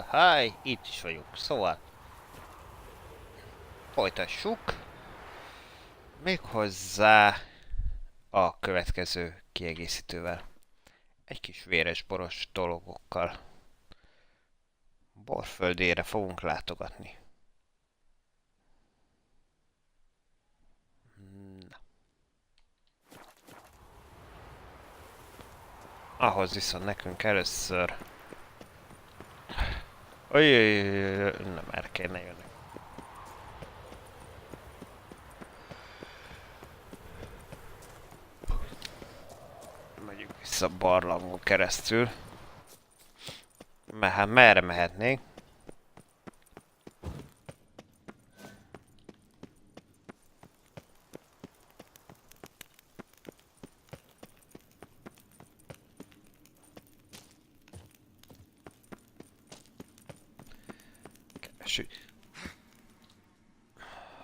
Háj, itt is vagyunk. Szóval, folytassuk. Méghozzá a következő kiegészítővel. Egy kis véres boros dolgokkal. Borföldére fogunk látogatni. Na. Ahhoz viszont nekünk először... Nem, erre kéne jönni. Megyünk vissza a barlangon keresztül. Mert hát merre mehetnénk?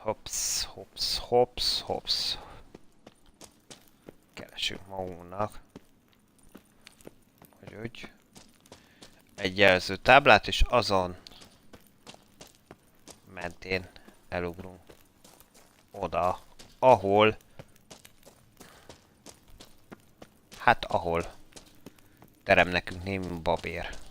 Hops, hops, hops, hops. Keresünk magunknak. Hogy úgy. Egy jelző táblát, és azon mentén elugrunk oda, ahol... Hát ahol terem nekünk némi babér.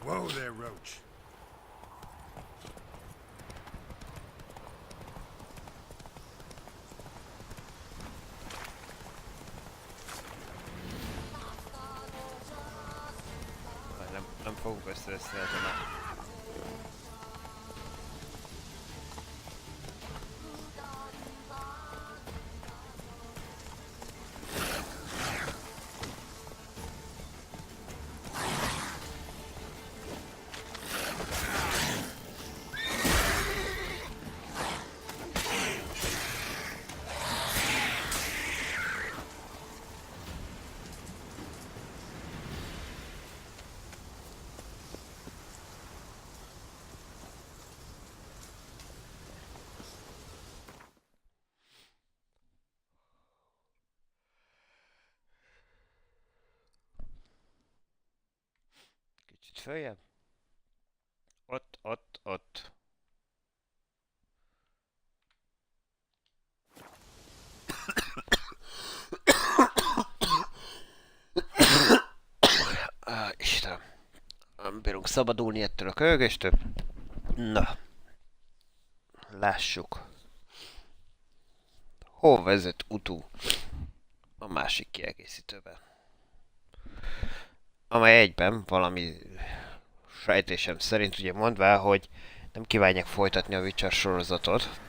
Whoa there, Roach. Nem fogunk összeveszni ezen a... Kicsit följebb. Ott. Istenem. Nem bírunk szabadulni ettől a kölgéstől. Na. Lássuk. Hol vezet utú a másik kiegészítőben. Amely egyben valami sejtésem szerint ugye mondvá, hogy nem kívánják folytatni a Witcher sorozatot.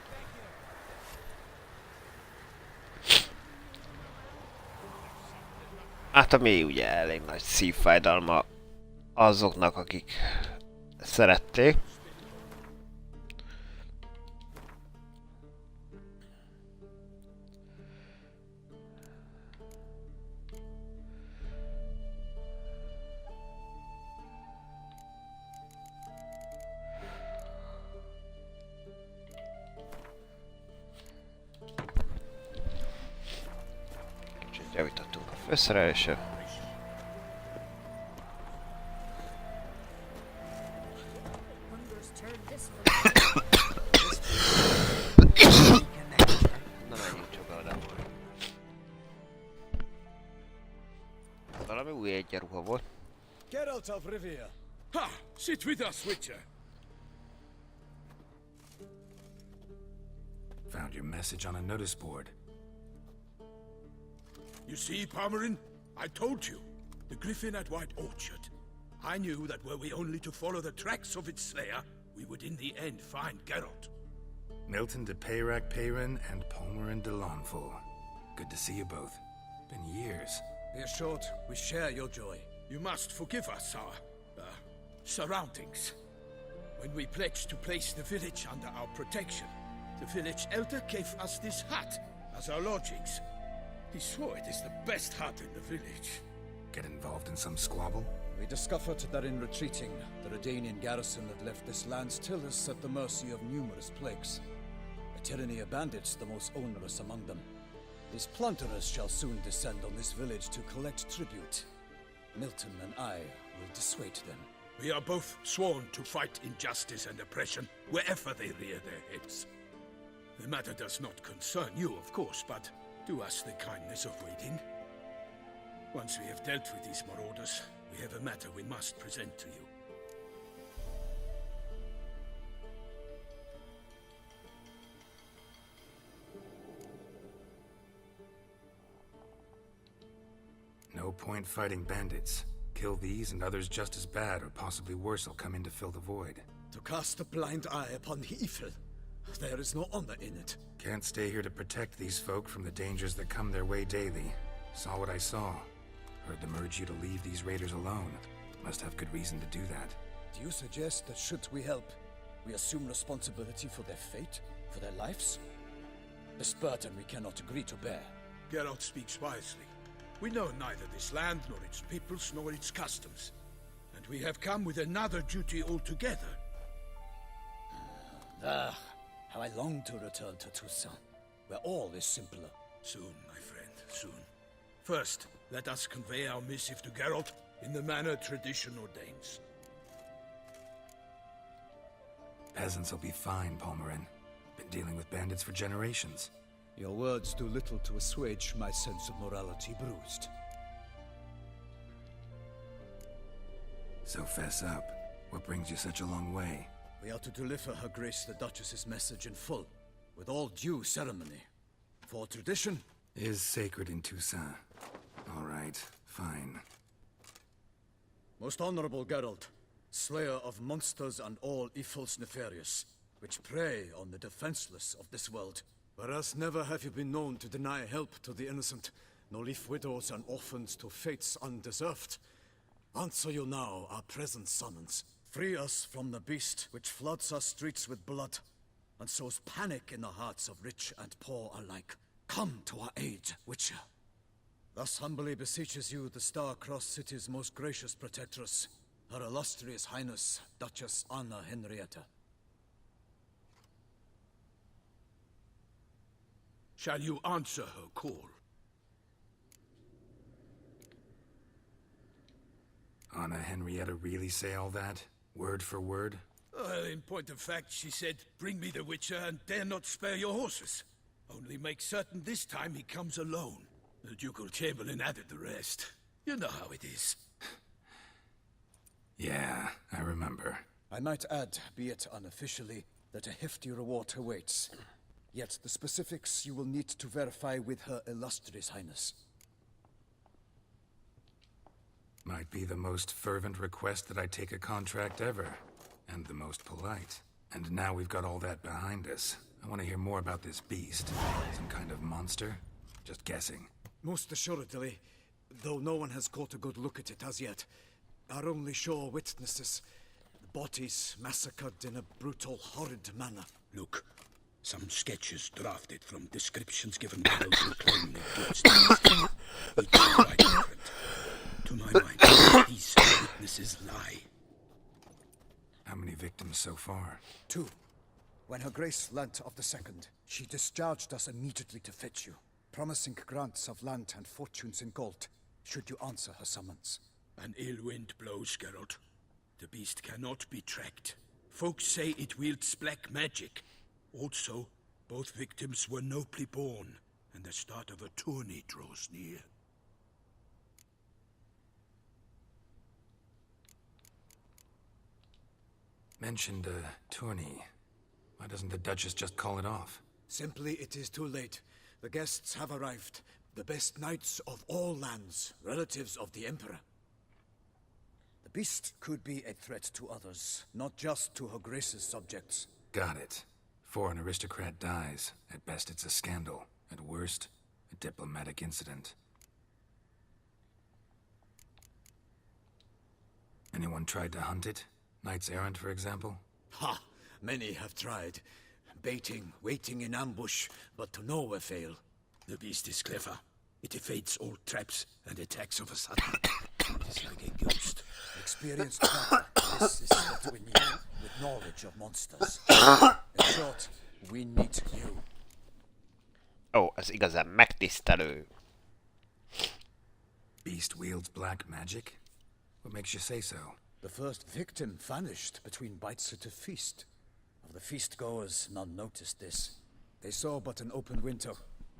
Hát ami ugye elég nagy szívfájdalma azoknak, akik szerették. Javítottunk a főszerelésre. Na menjünk csak oda. Valami új egyenruha volt. Geralt of Rivia. Ha! Sit with us, Witcher. Found your message on a notice board. You see, Palmerin? I told you. The griffin at White Orchard. I knew that were we only to follow the tracks of its slayer, we would in the end find Geralt. Milton de Peyrac Peyrin and Palmerin de Lawnful. Good to see you both. Been years. Be assured, we share your joy. You must forgive us our surroundings. When we pledged to place the village under our protection, the village elder gave us this hut as our lodgings. He swore it is the best hut in the village. Get involved in some squabble? We discovered that in retreating, the Redanian garrison that left this land still is at the mercy of numerous plagues. A tyranny of bandits, the most onerous among them. These plunderers shall soon descend on this village to collect tribute. Milton and I will dissuade them. We are both sworn to fight injustice and oppression wherever they rear their heads. The matter does not concern you, of course, but do us the kindness of waiting. Once we have dealt with these marauders, we have a matter we must present to you. No point fighting bandits. Kill these and others just as bad or possibly worse will come in to fill the void. To cast a blind eye upon the evil. There is no honor in it. Can't stay here to protect these folk from the dangers that come their way daily. Saw what I saw. Heard them urge you to leave these raiders alone. Must have good reason to do that. Do you suggest that should we help, we assume responsibility for their fate, for their lives? This burden we cannot agree to bear. Geralt speaks wisely. We know neither this land, nor its peoples, nor its customs. And we have come with another duty altogether. Ah, how I long to return to Toussaint, where all is simpler. Soon, my friend, soon. First, let us convey our missive to Geralt in the manner tradition ordains. Peasants will be fine, Palmerin. Been dealing with bandits for generations. Your words do little to assuage my sense of morality bruised. So fess up. What brings you such a long way? We are to deliver Her Grace the Duchess's message in full, with all due ceremony. For tradition Is sacred in Toussaint. All right, fine. Most honorable Geralt, slayer of monsters and all evils nefarious, which prey on the defenseless of this world. Whereas never have you been known to deny help to the innocent, nor leave widows and orphans to fates undeserved. Answer you now our present summons. Free us from the beast which floods our streets with blood, and sows panic in the hearts of rich and poor alike. Come to our aid, Witcher. Thus humbly beseeches you the Star-Crossed City's most gracious protectress, Her Illustrious Highness, Duchess Anna Henrietta. Shall you answer her call? Anna Henrietta really say all that? Word for word? Well, in point of fact, she said, bring me the Witcher and dare not spare your horses. Only make certain this time he comes alone. The Ducal Chamberlain added the rest. You know how it is. Yeah, I remember. I might add, be it unofficially, that a hefty reward awaits. Yet the specifics you will need to verify with Her Illustrious Highness. Might be the most fervent request that I take a contract ever. And the most polite. And now we've got all that behind us. I want to hear more about this beast. Some kind of monster? Just guessing. Most assuredly, though no one has caught a good look at it as yet. Our only sure witnesses. Bodies massacred in a brutal, horrid manner. Look, some sketches drafted from descriptions given by those who claim they've witnessed these. Each quite different. To my mind, these witnesses lie. How many victims so far? 2. When Her Grace learnt of the second, she discharged us immediately to fetch you, promising grants of land and fortunes in gold, should you answer her summons. An ill wind blows, Geralt. The beast cannot be tracked. Folks say it wields black magic. Also, both victims were nobly born, and the start of a tourney draws near. Mentioned a tourney. Why doesn't the Duchess just call it off? Simply, it is too late. The guests have arrived. The best knights of all lands, relatives of the Emperor. The beast could be a threat to others, not just to Her Grace's subjects. Got it. Before an aristocrat dies, at best it's a scandal. At worst, a diplomatic incident. Anyone tried to hunt it? Knights errant, for example? Ha! Many have tried. Baiting, waiting in ambush, but to no avail. The beast is clever. It evades all traps and attacks of a sudden. It is like a ghost. Experienced hunter. This is what we need, with knowledge of monsters. In short, we need you. Ó, ez igazán megtisztelő. Beast wields black magic? What makes you say so? The first victim vanished between bites at a feast. Of the feast-goers, none noticed this. They saw but an open window,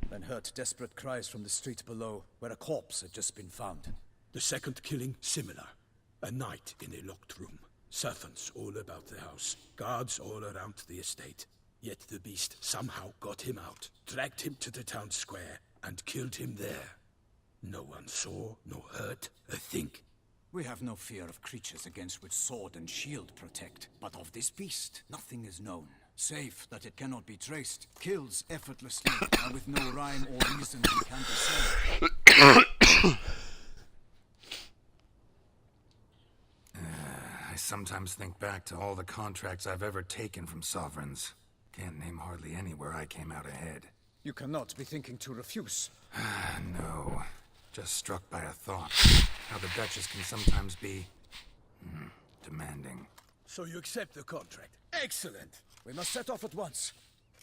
then heard desperate cries from the street below, where a corpse had just been found. The second killing, similar. A night in a locked room. Servants all about the house. Guards all around the estate. Yet the beast somehow got him out, dragged him to the town square, and killed him there. No one saw, nor heard a thing. We have no fear of creatures against which sword and shield protect, but of this beast, nothing is known. Save that it cannot be traced, kills effortlessly, and with no rhyme or reason we can discern. I sometimes think back to all the contracts I've ever taken from sovereigns. Can't name hardly any where I came out ahead. You cannot be thinking to refuse. No. Just struck by a thought. How the Duchess can sometimes be... demanding. So you accept the contract. Excellent! We must set off at once.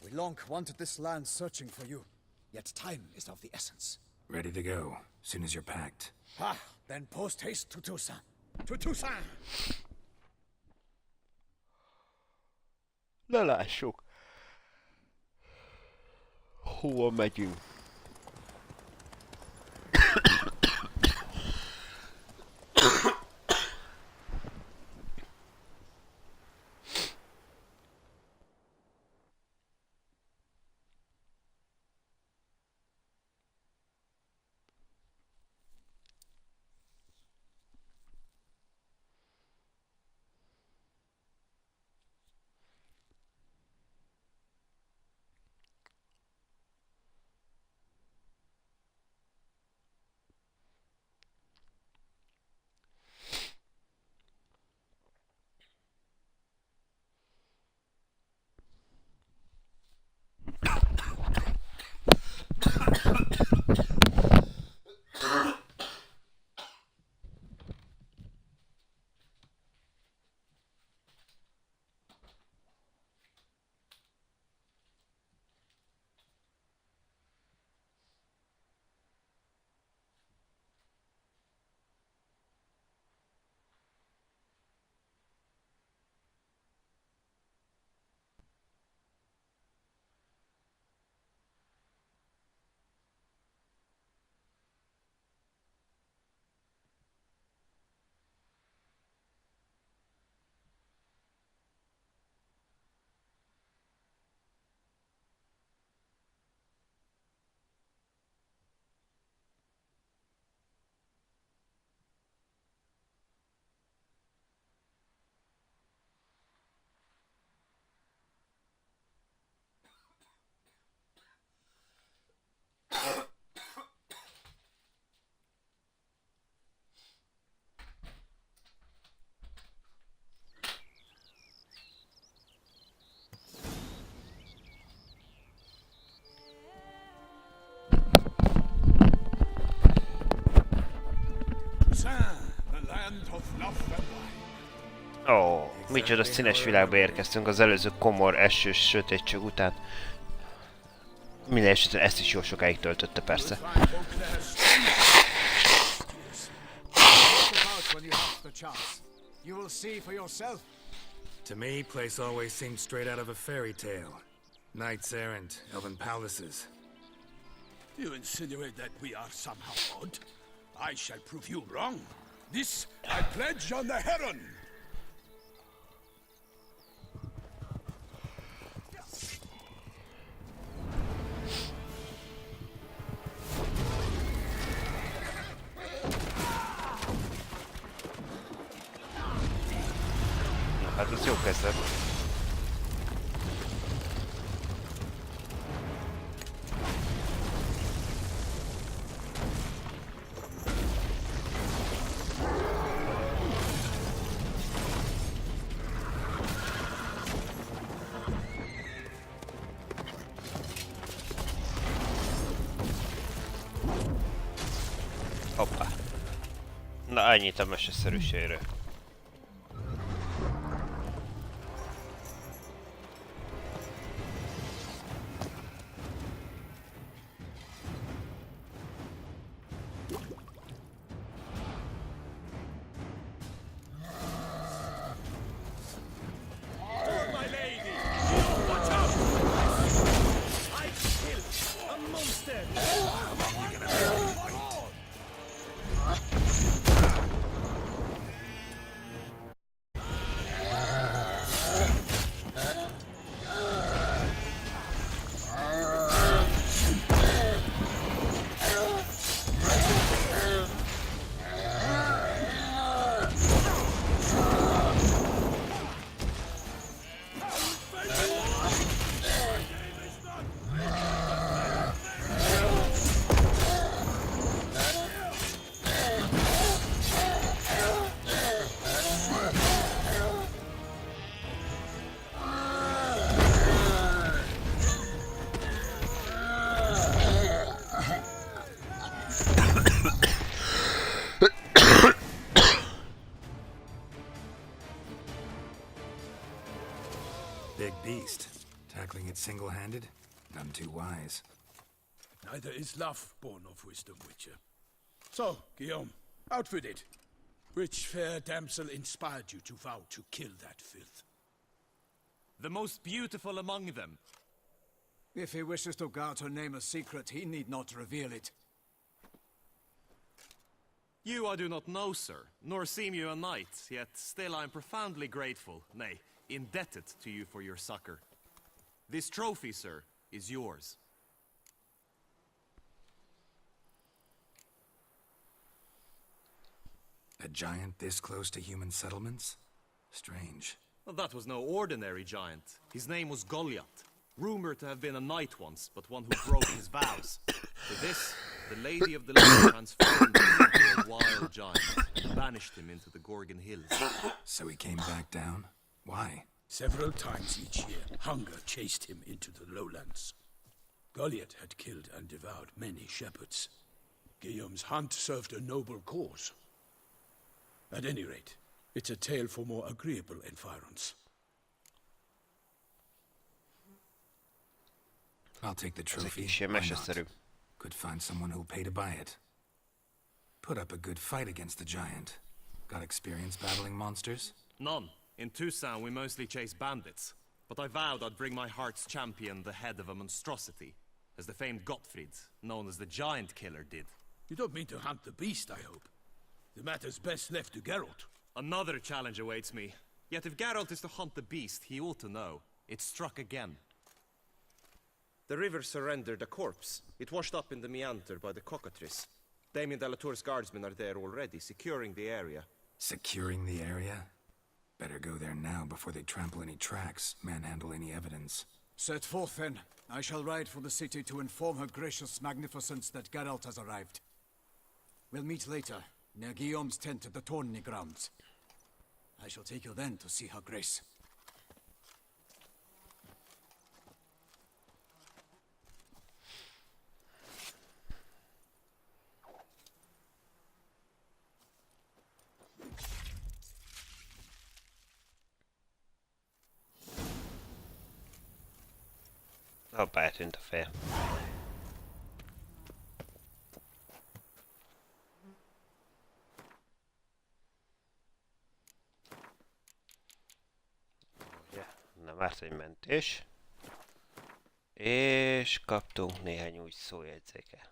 We long wanted this land searching for you. Yet time is of the essence. Ready to go, soon as you're packed. Ha! Then post haste to Toussaint. To Toussaint! Na lássuk. Hova megyünk? Ó, micsoda színes világba érkeztünk az előző komor, esős sötétség után. Minden esetre ezt is jó sokáig töltötte persze. To me, place always seemed straight out of a fairy tale. Knights errant, elven palaces. You insinuate that we are somehow odd? I shall prove you wrong. This I pledge on the Heron! Hát az jó kezdet. Hoppá. Na, ennyit a meseszerűségről. My lady! Watch out! I killed a monster! Big beast. Tackling it single-handed? None too wise. Neither is love born of wisdom, Witcher. So, Guillaume, out with it. Which fair damsel inspired you to vow to kill that filth? The most beautiful among them. If he wishes to guard her name a secret, he need not reveal it. You I do not know, sir, nor seem you a knight, yet still I am profoundly grateful, nay, indebted to you for your succor. This trophy, sir, is yours. A giant this close to human settlements? Strange. Well, that was no ordinary giant. His name was Goliath, rumored to have been a knight once, but one who broke his vows. For this, the Lady of the Lake transformed him into a wild giant and banished him into the Gorgon Hills. So he came back down? Why? Several times each year, hunger chased him into the lowlands. Goliath had killed and devoured many shepherds. Guillaume's hunt served a noble cause. At any rate, it's a tale for more agreeable environs. I'll take the Ez egy trophy. kis ilyen Why not? meseszerű. Could find someone who'll pay to buy it. Put up a good fight against the giant. Got experience battling monsters? None. In Tucson, we mostly chase bandits. But I vowed I'd bring my heart's champion the head of a monstrosity, as the famed Gottfried, known as the Giant Killer, did. You don't mean to hunt the beast, I hope. The matter's best left to Geralt. Another challenge awaits me. Yet if Geralt is to hunt the beast, he ought to know. It struck again. The river surrendered a corpse. It washed up in the meander by the cockatrice. Damien de la Tour's guardsmen are there already, securing the area. Securing the area? Better go there now before they trample any tracks, manhandle any evidence. Set forth, then. I shall ride for the city to inform her gracious magnificence that Geralt has arrived. We'll meet later, near Guillaume's tent at the Tourney grounds. I shall take you then to see her grace. Hoppá, eltűnt a feje. Ugye, nem árt egy mentés. És kaptunk néhány új szójegyzéket.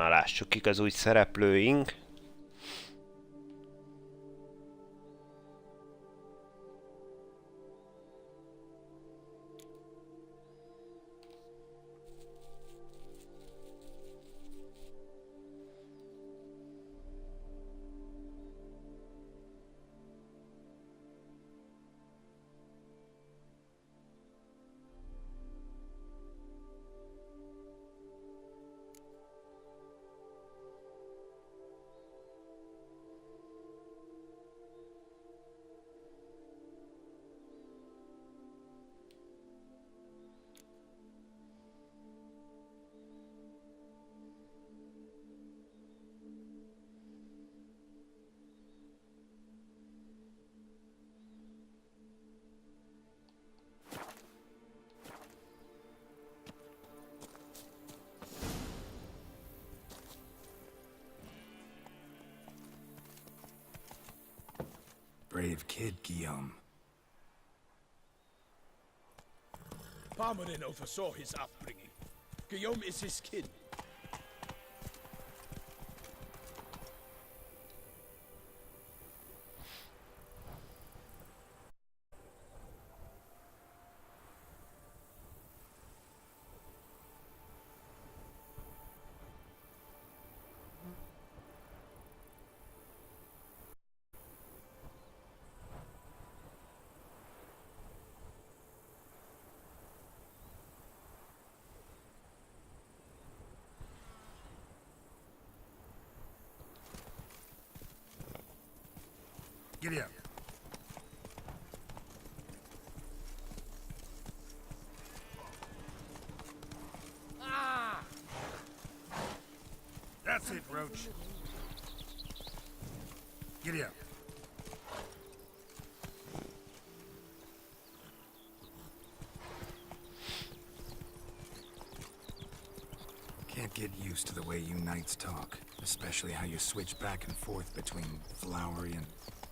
Na lássuk, kik az új szereplőink. Brave kid, Guillaume. Parmarin oversaw his upbringing. Guillaume is his kin. Giddy up. That's it, Roach. Giddy up. Can't get used to the way you knights talk, especially how you switch back and forth between flowery and,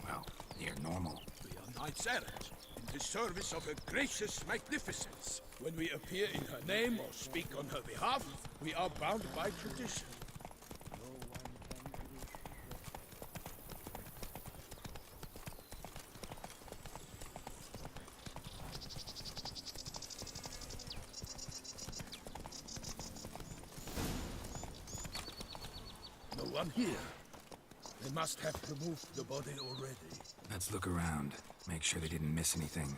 well, near normal. We are knights errant, in the service of her gracious magnificence. When we appear in her name or speak on her behalf, we are bound by tradition. No one here. They must have removed the body already. Let's look around, make sure they didn't miss anything.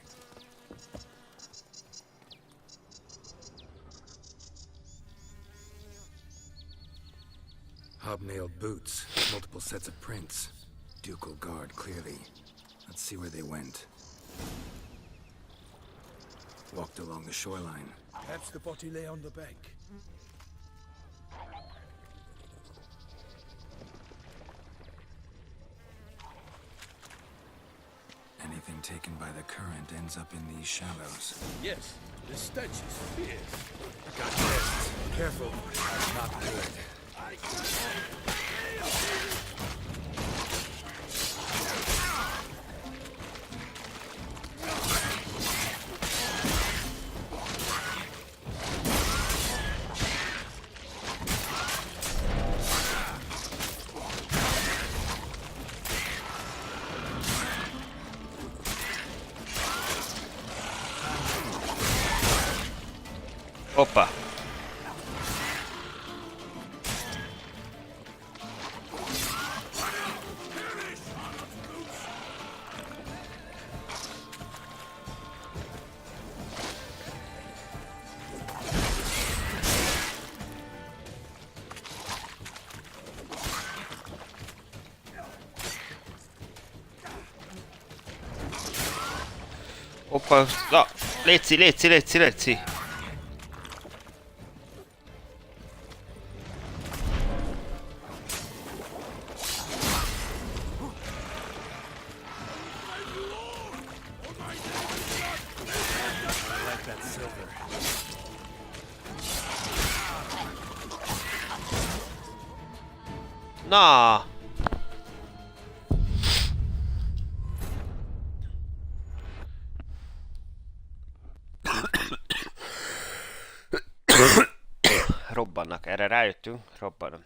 Hobnailed boots, multiple sets of prints. Ducal guard, clearly. Let's see where they went. Walked along the shoreline. Perhaps the body lay on the bank. Anything taken by the current ends up in these shallows. Yes, the stench is fierce. Got this. Careful. Not good. Hoppa! Hoppa! Na! Léci, léci, léci, léci! Na! Robbannak, erre rájöttünk, robbanom.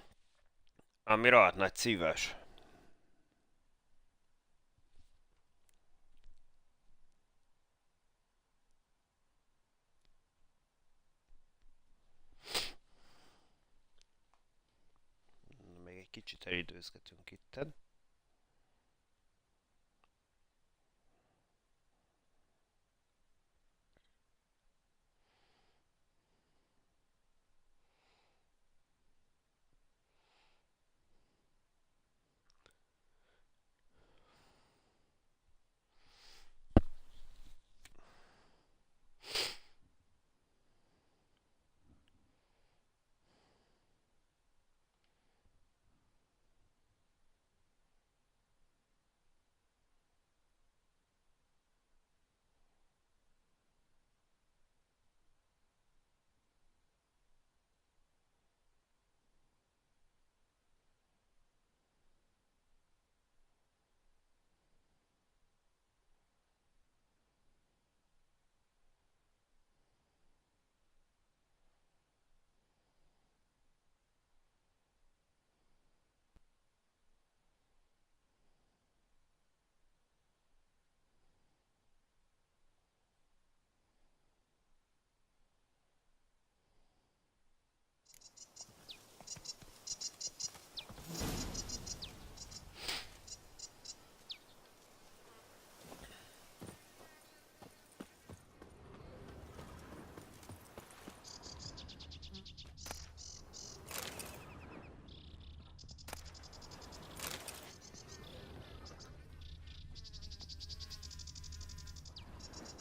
Ami rohadt nagy szíves. Még egy kicsit elidőzgetünk itten.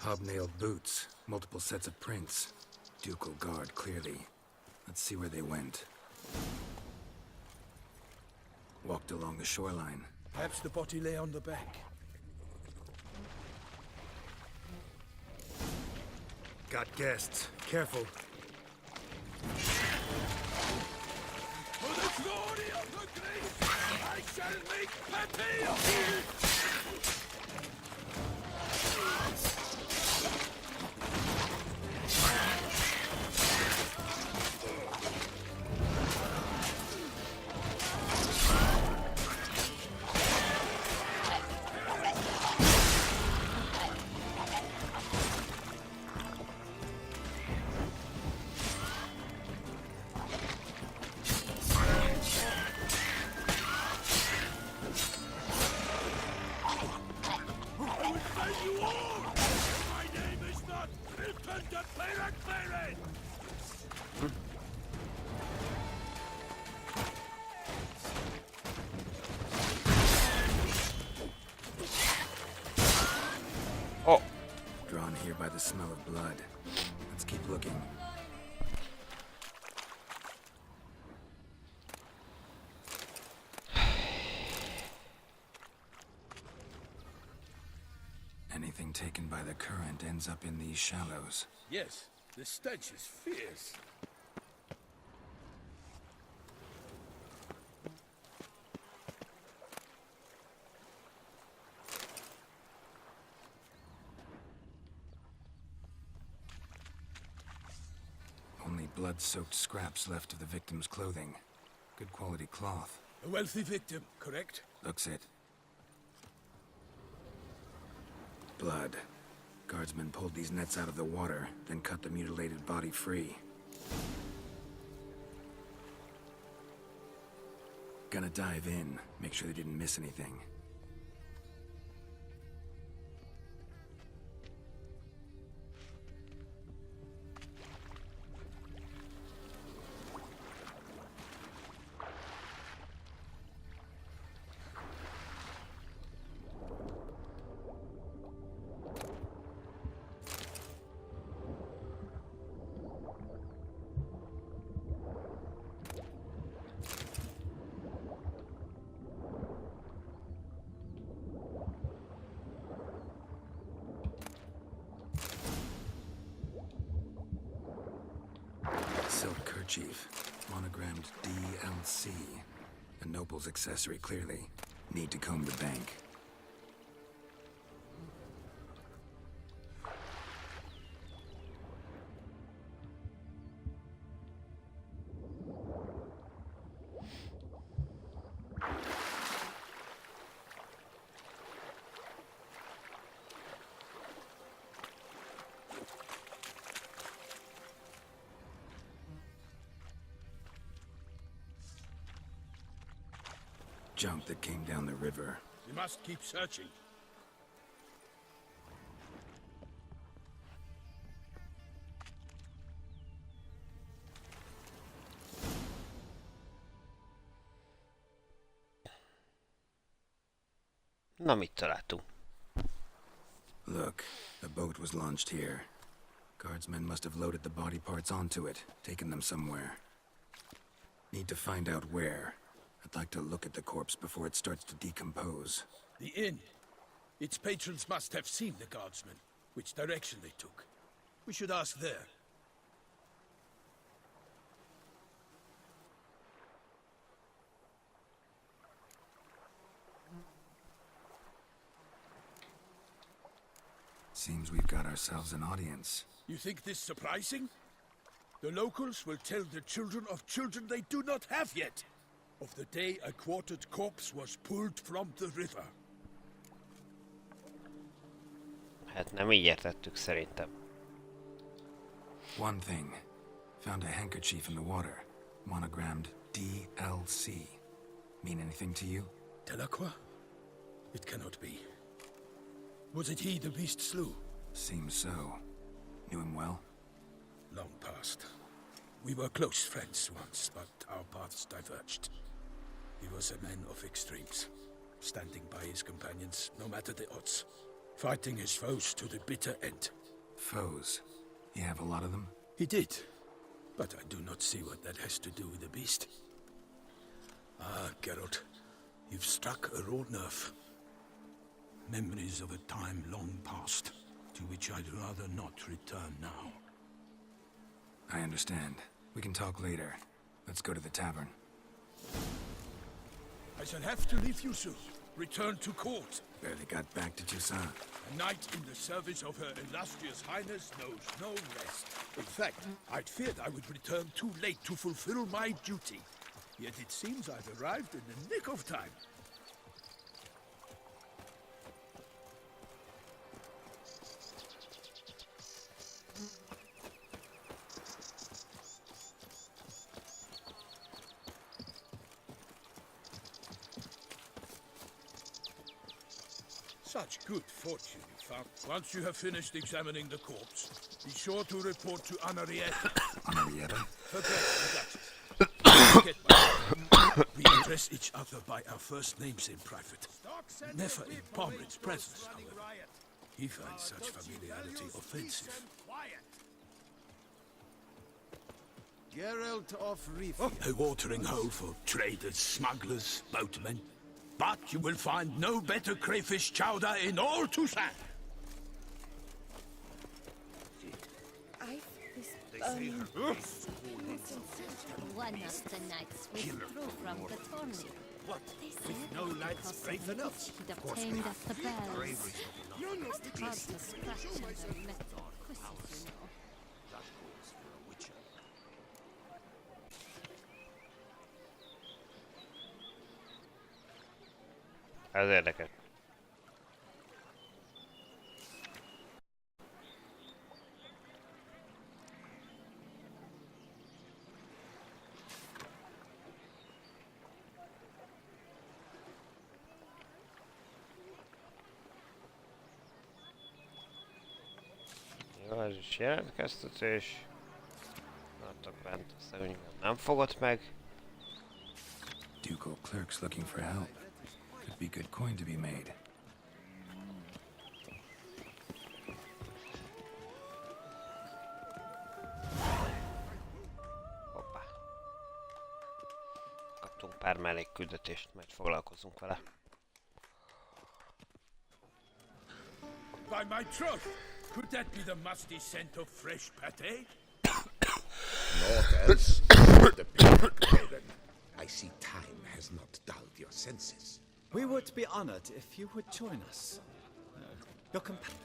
Hobnailed boots, multiple sets of prints. Ducal guard, clearly. Let's see where they went. Walked along the shoreline. Perhaps the body lay on the bank. Got guests. Careful. For the glory of the grace, I shall make Pepe appear! Oh, Drawn here by the smell of blood. Let's keep looking. Anything taken by the current ends up in these shallows. Yes, the stench is fierce. Only blood-soaked scraps left of the victim's clothing. Good quality cloth. A wealthy victim, correct? Looks it. Blood. Guardsmen pulled these nets out of the water, then cut the mutilated body free. Gonna dive in, make sure they didn't miss anything. Silk kerchief, monogrammed DLC. A noble's accessory, clearly. Need to comb the bank. junk that came down the river. We must keep searching. Na, mit találtunk? Look, a boat was launched here. Guardsmen must have loaded the body parts onto it, taken them somewhere. Need to find out where. I'd like to look at the corpse before it starts to decompose. The inn. Its patrons must have seen the guardsmen, which direction they took. We should ask there. Seems we've got ourselves an audience. You think this surprising? The locals will tell the children of children they do not have yet. Of the day a quartered corpse was pulled from the river. Hát nem így értettük szerintem. One thing. Found a handkerchief in the water. Monogrammed DLC. Mean anything to you? Delacroix? It cannot be. Was it he the beast slew? Seems so. Knew him well? Long past. We were close friends once, but our paths diverged. He was a man of extremes, standing by his companions, no matter the odds, fighting his foes to the bitter end. Foes? You have a lot of them? He did, but I do not see what that has to do with the beast. Ah, Geralt, you've struck a raw nerve. Memories of a time long past, to which I'd rather not return now. I understand. We can talk later. Let's go to the tavern. I shall have to leave you soon. Return to court. Barely got back to Toussaint. A knight in the service of Her Illustrious Highness knows no rest. In fact, I'd feared I would return too late to fulfill my duty. Yet it seems I've arrived in the nick of time. Such good fortune you found. Once you have finished examining the corpse, be sure to report to Henrietta. Henrietta? Her Grace, the Duchess. Forget my We address each other by our first names in private. Never in Pomfret's presence, however. He finds such familiarity offensive. Geralt of Rivia. A watering hole for traders, smugglers, boatmen. But you will find no better crayfish chowder in all Toussaint. One of the knights withdrew from the tourney. What? They said no knights brave enough? he'd obtained at the bells. Quite hard to scratch in the metal pussies, you know. Ez érdekes. Jó, ez is jelentkeztetés. Maradtak bent, aztán úgy nem fogott meg. Ducal clerks looking for help. Could be good coin to be made. Hoppá. Kaptunk pár mellékküldetést, majd foglalkozunk vele. By my troth, could that be the musty scent of fresh pâté? Naught else. The big Baron. I see time has not dulled your senses. We would be honored if you would join us. Your companion.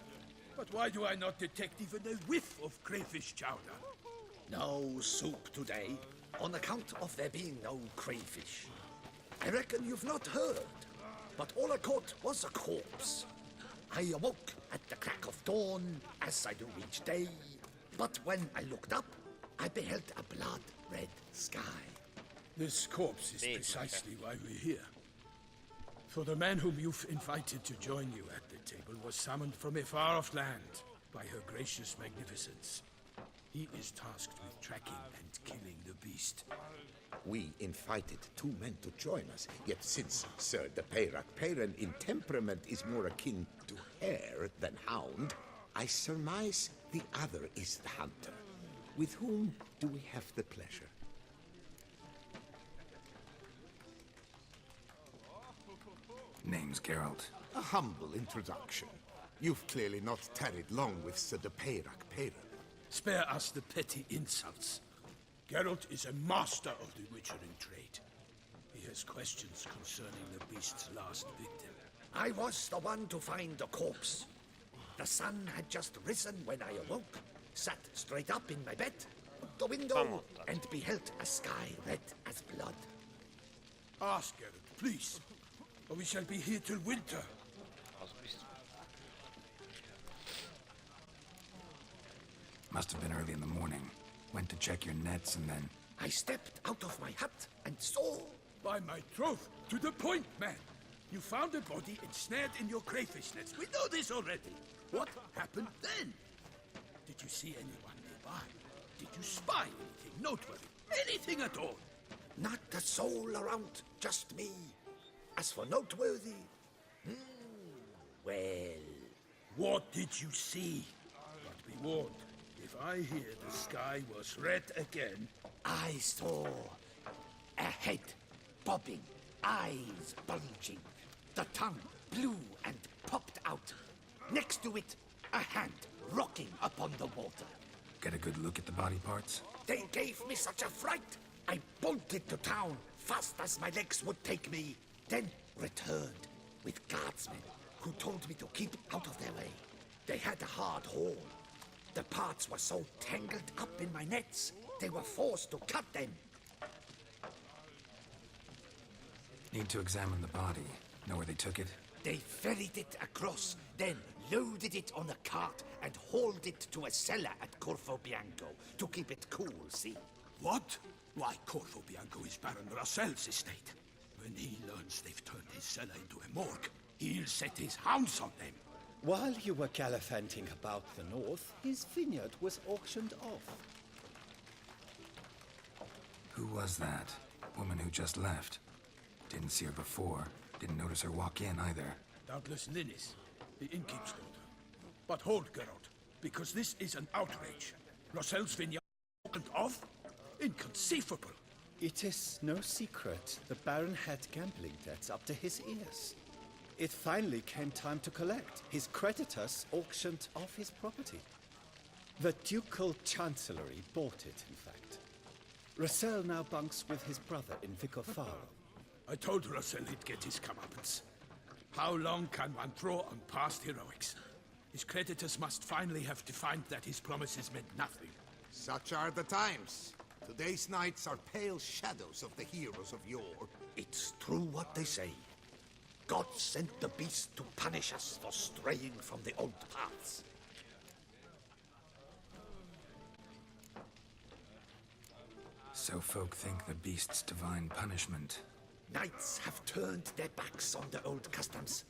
But why do I not detect even a whiff of crayfish chowder? No soup today, on account of there being no crayfish. I reckon you've not heard, but all I caught was a corpse. I awoke at the crack of dawn, as I do each day, but when I looked up, I beheld a blood-red sky. This corpse is precisely why we're here. For the man whom you've invited to join you at the table was summoned from a far-off land by her gracious magnificence. He is tasked with tracking and killing the beast. We invited 2 men to join us, yet since Sir de Peyrac-Peyran in temperament is more akin to hare than hound, I surmise the other is the hunter. With whom do we have the pleasure? Name's Geralt. A humble introduction. You've clearly not tarried long with Sir de Peyrac-Peyran. Spare us the petty insults. Geralt is a master of the witchering trade. He has questions concerning the beast's last victim. I was the one to find the corpse. The sun had just risen when I awoke, sat straight up in my bed, the window, and beheld a sky red as blood. Ask Geralt, please, or we shall be here till winter. Must have been early in the morning. Went to check your nets and then... I stepped out of my hut and saw... By my troth, to the point, man. You found a body ensnared in your crayfish nets. We know this already. What happened then? Did you see anyone nearby? Did you spy anything noteworthy? Anything at all? Not a soul around, just me. As for noteworthy... well... What did you see? But be warned, if I hear the sky was red again... I saw a head bobbing, eyes bulging, the tongue blue and popped out. Next to it, a hand rocking upon the water. Get a good look at the body parts? They gave me such a fright. I bolted to town fast as my legs would take me, then returned with guardsmen who told me to keep out of their way. They had a hard haul. The parts were so tangled up in my nets, they were forced to cut them. Need to examine the body. Know where they took it? They ferried it across, then loaded it on a cart and hauled it to a cellar at Corvo Bianco to keep it cool, see? What? Why, Corvo Bianco is Baron Russell's estate. When he learns they've turned his cellar into a morgue, he'll set his hounds on them. While you were gallivanting about the north, his vineyard was auctioned off. Who was that? Woman who just left. Didn't see her before. Didn't notice her walk in either. Doubtless Linnis, the innkeep's daughter. But hold, Geralt, because this is an outrage. Russell's vineyard auctioned off? Inconceivable. It is no secret the Baron had gambling debts up to his ears. It finally came time to collect. His creditors auctioned off his property. The Ducal Chancellery bought it, in fact. Russell now bunks with his brother in Vicofaro. I told Russell he'd get his comeuppance. How long can one throw on past heroics? His creditors must finally have defined that his promises meant nothing. Such are the times. Today's knights are pale shadows of the heroes of yore. It's true what they say. God sent the beast to punish us for straying from the old paths. So folk think the beast's divine punishment. Knights have turned their backs on the old customs.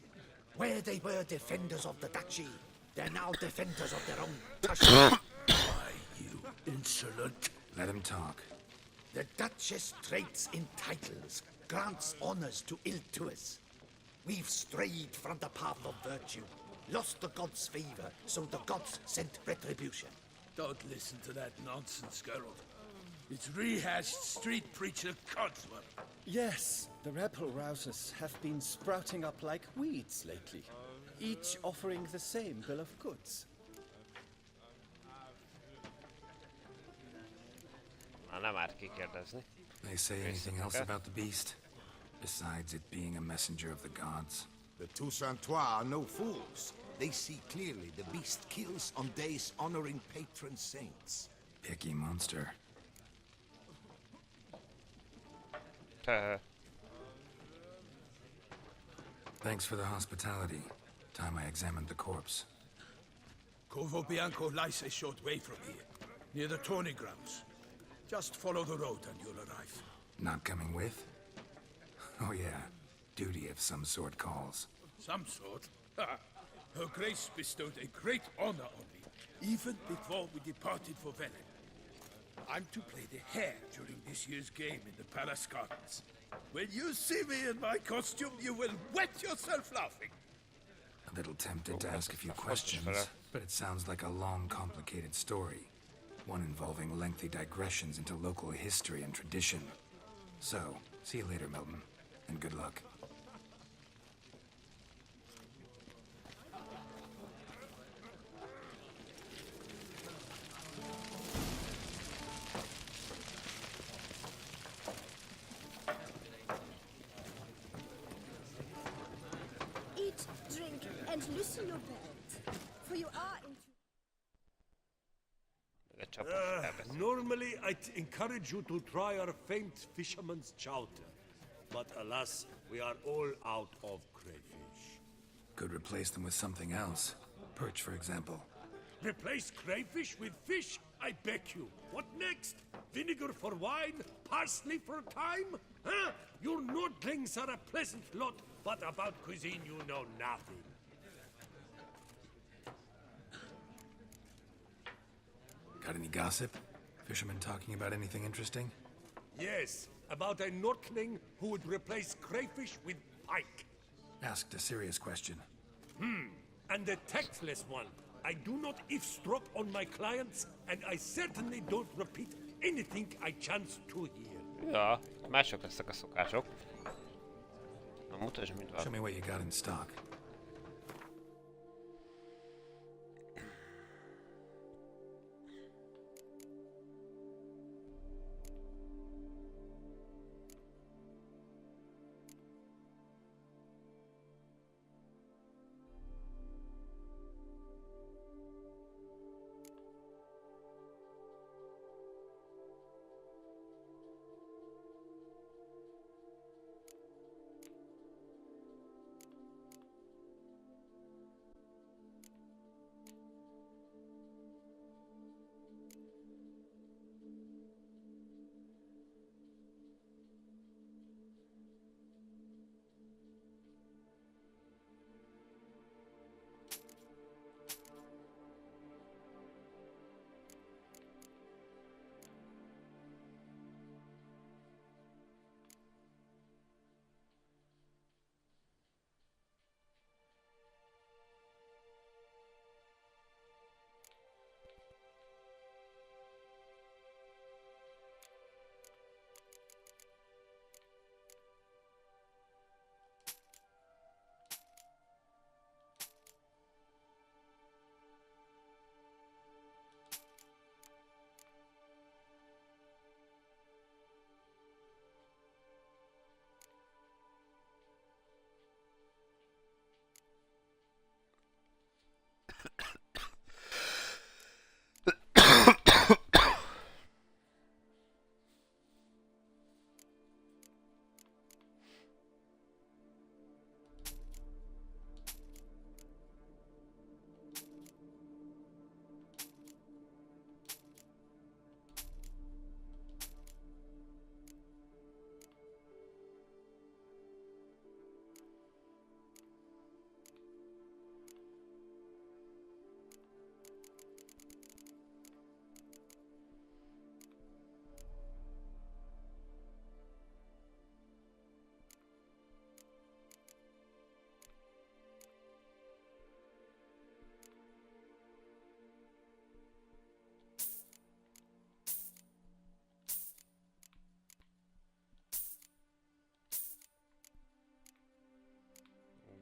Where they were defenders of the duchy, they're now defenders of their own tushy. Why, you insolent... Let him talk. The Duchess trades in titles, grants honors to ill-doers. We've strayed from the path of virtue, lost the gods' favor, so the gods sent retribution. Don't listen to that nonsense, Geralt. It's rehashed street preacher codsworth. Yes, the rebel rousers have been sprouting up like weeds lately, each offering the same bill of goods. Na, nem árt kikérdezni. They say anything else about the beast? Besides it being a messenger of the gods. The Toussaintois are no fools. They see clearly the beast kills on days honoring patron saints. Picky monster. Thanks for the hospitality. Time I examined the corpse. Corvo Bianco lies a short way from here, near the tourney grounds. Just follow the road and you'll arrive. Not coming with? Oh yeah. Duty of some sort calls. Some sort. Her Grace bestowed a great honor on me, even before we departed for Velen. I'm to play the hare during this year's game in the palace gardens. When you see me in my costume, you will wet yourself laughing. A little tempted to ask a few questions, but it sounds like a long, complicated story. One involving lengthy digressions into local history and tradition. So, see you later, Milton, and good luck. Eat, drink, and loosen your belt, for you are into... Egy csapos elbeszél. Normally, I'd encourage you to try our famed fisherman's chowder. But alas, we are all out of crayfish. Could replace them with something else. Perch, for example. Replace crayfish with fish? I beg you. What next? Vinegar for wine? Parsley for thyme? Huh? Your Nordlings are a pleasant lot, but about cuisine you know nothing. Got any gossip? Fishermen talking about anything interesting? Yes, about a Nordling who would replace crayfish with pike. Asked a serious question. And a tactless one. I do not eavesdrop on my clients, and I certainly don't repeat anything I chance to hear. Ja, mások lesznek a szokások. Na, mutasd, mit Show van. me what you got in stock.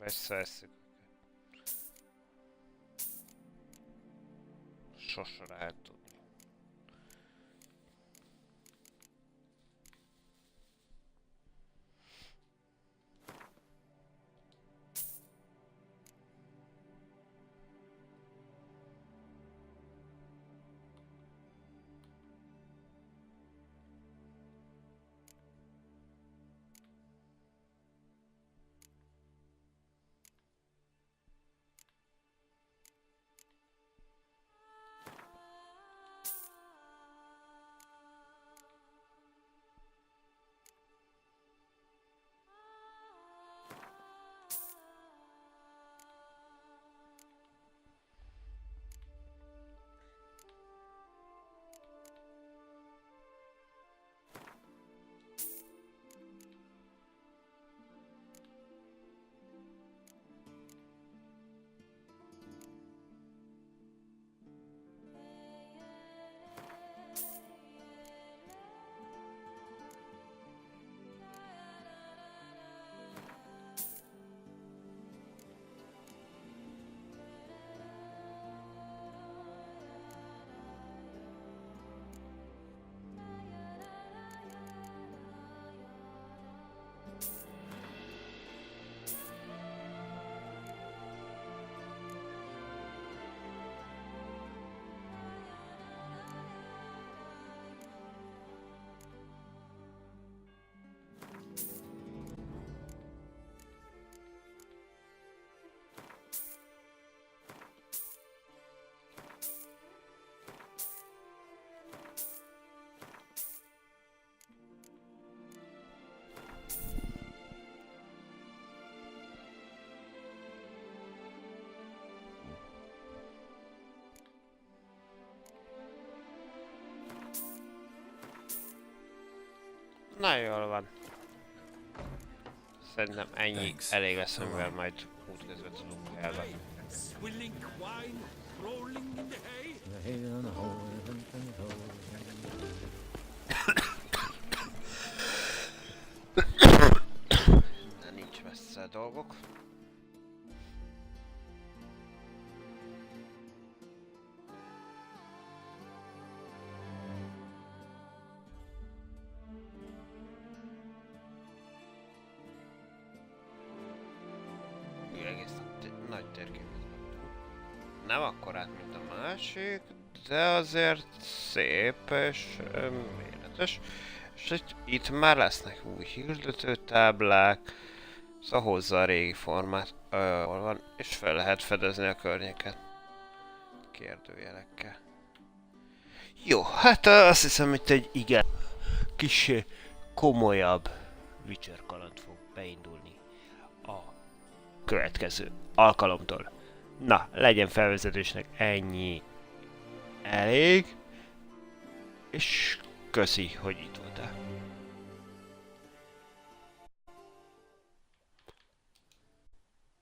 Visszaesszük. Sose lehet tudni. Na jól van. Szerintem ennyi elég lesz, amivel majd útközben tudunk elvenni. Swilling wine, rolling in the hay. De nincs messze a dolgok. Egész nagy térképet kaptunk. Nem akkorát, mint a másik, de azért szép és méretes. És itt már lesznek új hirdetőtáblák, szóval hozza a régi formát, ahol van, és fel lehet fedezni a környéket kérdőjelekkel. Jó, hát azt hiszem, hogy egy igen kis komolyabb Witcher kaland fog beindulni a következő alkalomtól. Na, legyen felvezetésnek ennyi elég, és köszi, hogy itt voltál.